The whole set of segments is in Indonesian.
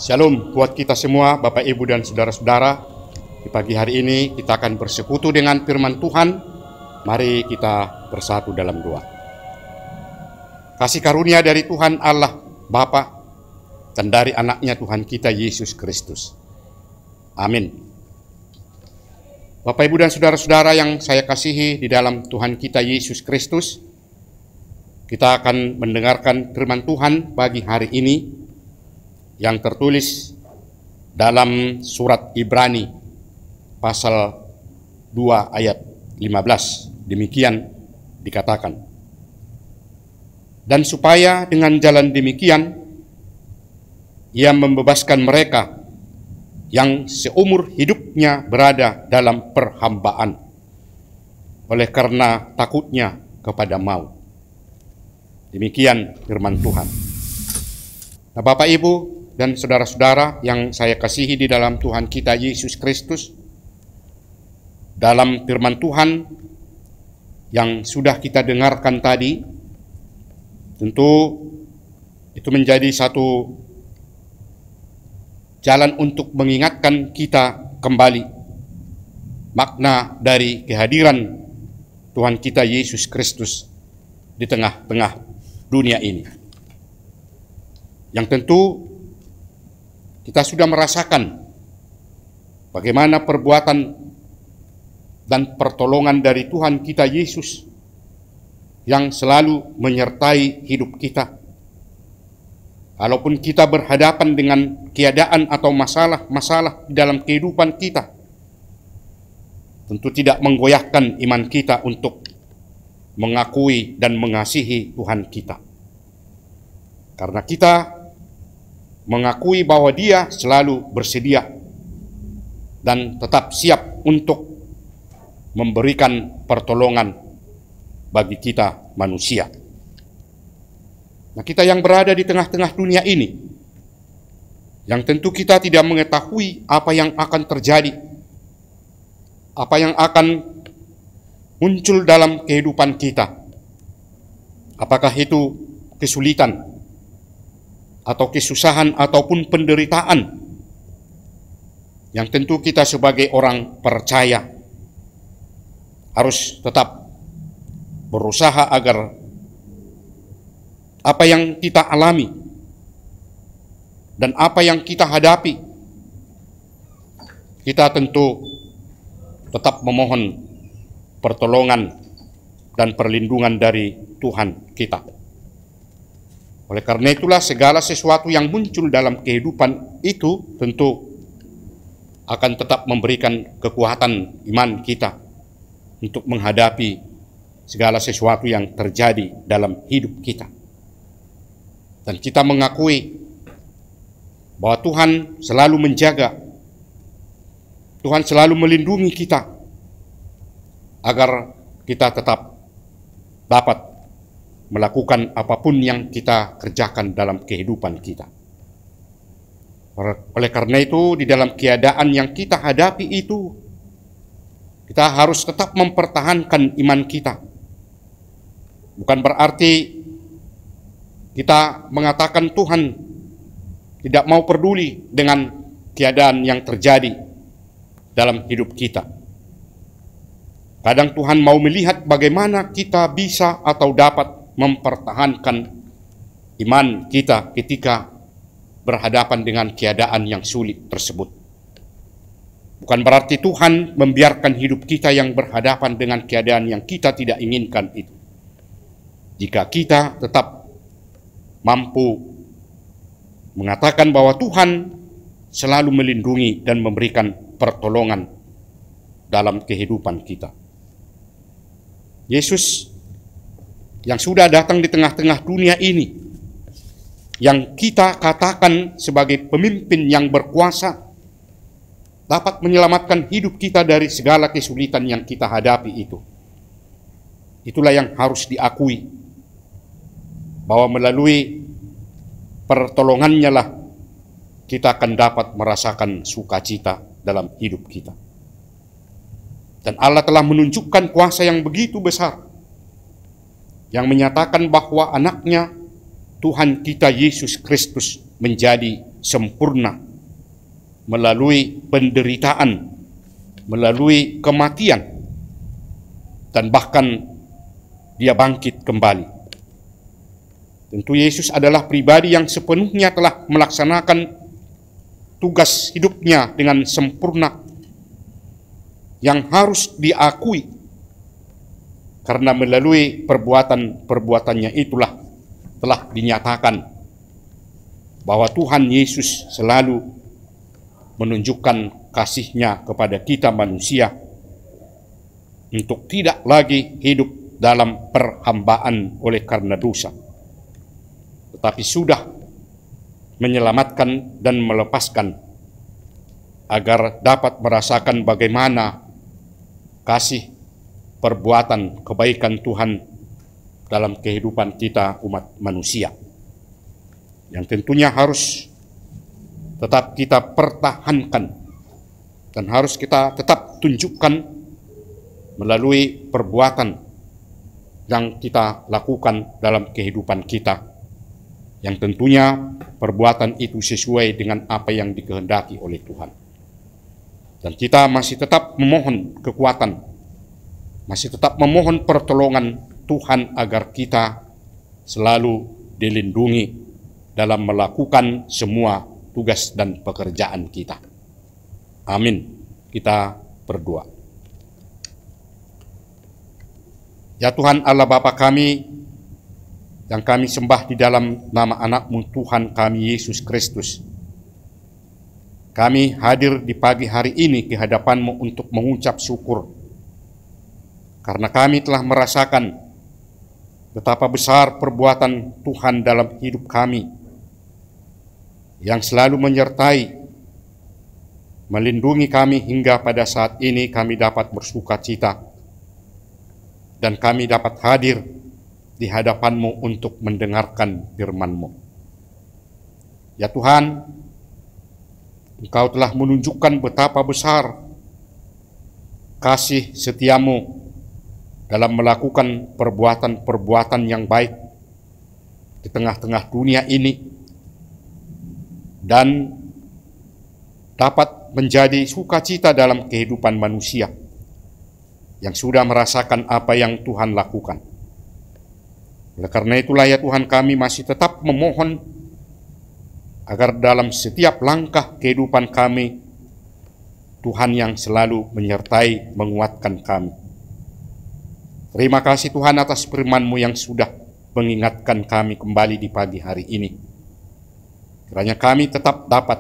Shalom buat kita semua, Bapak, Ibu, dan saudara-saudara. Di pagi hari ini kita akan bersekutu dengan firman Tuhan. Mari kita bersatu dalam doa. Kasih karunia dari Tuhan Allah Bapa dan dari anaknya Tuhan kita Yesus Kristus. Amin. Bapak, Ibu, dan saudara-saudara yang saya kasihi di dalam Tuhan kita Yesus Kristus, kita akan mendengarkan firman Tuhan pagi hari ini yang tertulis dalam surat Ibrani pasal 2 ayat 15. Demikian dikatakan. Dan supaya dengan jalan demikian ia membebaskan mereka yang seumur hidupnya berada dalam perhambaan oleh karena takutnya kepada maut. Demikian firman Tuhan. Nah, Bapak, Ibu, dan saudara-saudara yang saya kasihi di dalam Tuhan kita Yesus Kristus, dalam firman Tuhan yang sudah kita dengarkan tadi, tentu itu menjadi satu jalan untuk mengingatkan kita kembali makna dari kehadiran Tuhan kita Yesus Kristus di tengah-tengah dunia ini. Yang tentu kita sudah merasakan bagaimana perbuatan dan pertolongan dari Tuhan kita Yesus yang selalu menyertai hidup kita. Walaupun kita berhadapan dengan keadaan atau masalah-masalah di dalam kehidupan kita, tentu tidak menggoyahkan iman kita untuk mengakui dan mengasihi Tuhan kita. Karena kita mengakui bahwa Dia selalu bersedia dan tetap siap untuk memberikan pertolongan bagi kita manusia. Nah, kita yang berada di tengah-tengah dunia ini, yang tentu kita tidak mengetahui apa yang akan terjadi, apa yang akan muncul dalam kehidupan kita. Apakah itu kesulitan, atau kesusahan, ataupun penderitaan, yang tentu kita sebagai orang percaya harus tetap berusaha agar apa yang kita alami dan apa yang kita hadapi, kita tentu tetap memohon pertolongan dan perlindungan dari Tuhan kita. Oleh karena itulah segala sesuatu yang muncul dalam kehidupan itu tentu akan tetap memberikan kekuatan iman kita untuk menghadapi segala sesuatu yang terjadi dalam hidup kita. Dan kita mengakui bahwa Tuhan selalu menjaga, Tuhan selalu melindungi kita agar kita tetap dapat melakukan apapun yang kita kerjakan dalam kehidupan kita. Oleh karena itu, di dalam keadaan yang kita hadapi itu, kita harus tetap mempertahankan iman kita. Bukan berarti kita mengatakan Tuhan tidak mau peduli dengan keadaan yang terjadi dalam hidup kita. Kadang Tuhan mau melihat bagaimana kita bisa atau dapat mempertahankan iman kita ketika berhadapan dengan keadaan yang sulit tersebut. Bukan berarti Tuhan membiarkan hidup kita yang berhadapan dengan keadaan yang kita tidak inginkan itu. Jika kita tetap mampu mengatakan bahwa Tuhan selalu melindungi dan memberikan pertolongan dalam kehidupan kita. Yesus yang sudah datang di tengah-tengah dunia ini, yang kita katakan sebagai pemimpin yang berkuasa, dapat menyelamatkan hidup kita dari segala kesulitan yang kita hadapi itu. Itulah yang harus diakui, bahwa melalui pertolongannya lah kita akan dapat merasakan sukacita dalam hidup kita. Dan Allah telah menunjukkan kuasa yang begitu besar, yang menyatakan bahwa anaknya Tuhan kita Yesus Kristus menjadi sempurna melalui penderitaan, melalui kematian, dan bahkan dia bangkit kembali. Tentu Yesus adalah pribadi yang sepenuhnya telah melaksanakan tugas hidupnya dengan sempurna yang harus diakui, karena melalui perbuatannya itulah telah dinyatakan bahwa Tuhan Yesus selalu menunjukkan kasih-Nya kepada kita manusia untuk tidak lagi hidup dalam perhambaan oleh karena dosa, tetapi sudah menyelamatkan dan melepaskan agar dapat merasakan bagaimana kasih perbuatan kebaikan Tuhan dalam kehidupan kita umat manusia, yang tentunya harus tetap kita pertahankan dan harus kita tetap tunjukkan melalui perbuatan yang kita lakukan dalam kehidupan kita, yang tentunya perbuatan itu sesuai dengan apa yang dikehendaki oleh Tuhan. Dan kita masih tetap memohon kekuatan, masih tetap memohon pertolongan Tuhan agar kita selalu dilindungi dalam melakukan semua tugas dan pekerjaan kita. Amin. Kita berdoa. Ya Tuhan Allah Bapa kami, yang kami sembah di dalam nama anak-Mu Tuhan kami Yesus Kristus, kami hadir di pagi hari ini di hadapan-Mu untuk mengucap syukur, karena kami telah merasakan betapa besar perbuatan Tuhan dalam hidup kami, yang selalu menyertai, melindungi kami hingga pada saat ini kami dapat bersuka cita, dan kami dapat hadir di hadapan-Mu untuk mendengarkan firman-Mu. Ya Tuhan, Engkau telah menunjukkan betapa besar kasih setia-Mu dalam melakukan perbuatan-perbuatan yang baik di tengah-tengah dunia ini, dan dapat menjadi sukacita dalam kehidupan manusia yang sudah merasakan apa yang Tuhan lakukan. Oleh karena itulah ya Tuhan, kami masih tetap memohon agar dalam setiap langkah kehidupan kami, Tuhan yang selalu menyertai, menguatkan kami. Terima kasih Tuhan atas firman-Mu yang sudah mengingatkan kami kembali di pagi hari ini. Kiranya kami tetap dapat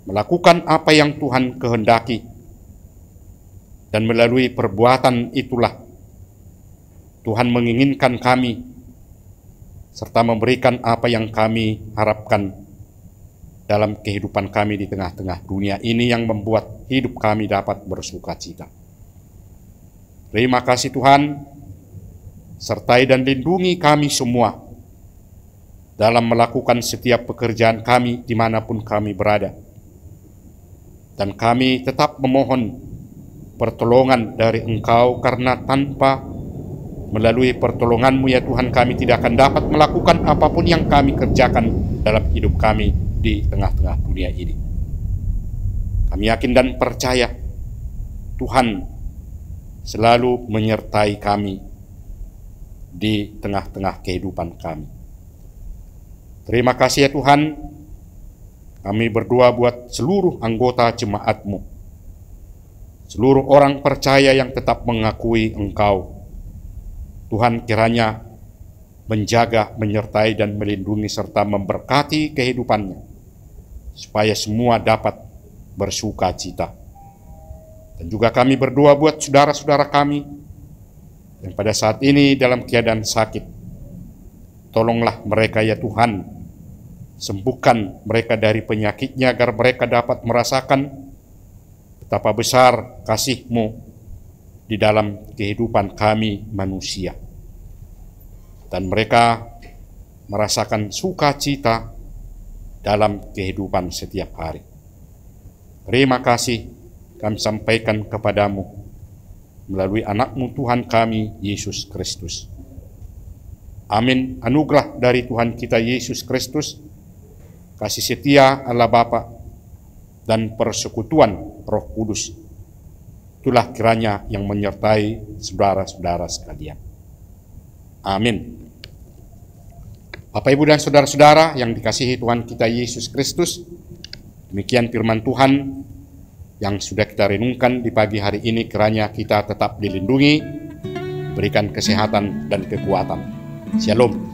melakukan apa yang Tuhan kehendaki, dan melalui perbuatan itulah Tuhan menginginkan kami serta memberikan apa yang kami harapkan dalam kehidupan kami di tengah-tengah dunia ini, yang membuat hidup kami dapat bersuka cita. Terima kasih Tuhan, sertai dan lindungi kami semua dalam melakukan setiap pekerjaan kami dimanapun kami berada. Dan kami tetap memohon pertolongan dari Engkau, karena tanpa melalui pertolongan-Mu ya Tuhan, kami tidak akan dapat melakukan apapun yang kami kerjakan dalam hidup kami di tengah-tengah dunia ini. Kami yakin dan percaya Tuhan selalu menyertai kami di tengah-tengah kehidupan kami. Terima kasih ya Tuhan. Kami berdoa buat seluruh anggota jemaat-Mu, seluruh orang percaya yang tetap mengakui Engkau. Tuhan kiranya menjaga, menyertai dan melindungi serta memberkati kehidupannya, supaya semua dapat bersuka cita. Dan juga kami berdoa buat saudara-saudara kami yang pada saat ini dalam keadaan sakit. Tolonglah mereka ya Tuhan, sembuhkan mereka dari penyakitnya, agar mereka dapat merasakan betapa besar kasih-Mu di dalam kehidupan kami manusia. Dan mereka merasakan sukacita dalam kehidupan setiap hari. Terima kasih kami sampaikan kepadamu melalui anak-Mu Tuhan kami, Yesus Kristus. Amin. Anugerah dari Tuhan kita Yesus Kristus, kasih setia Allah Bapa, dan persekutuan Roh Kudus, itulah kiranya yang menyertai saudara-saudara sekalian. Amin. Bapak, Ibu, dan saudara-saudara yang dikasihi Tuhan kita Yesus Kristus, demikian firman Tuhan yang sudah kita renungkan di pagi hari ini, kiranya kita tetap dilindungi, berikan kesehatan dan kekuatan. Shalom.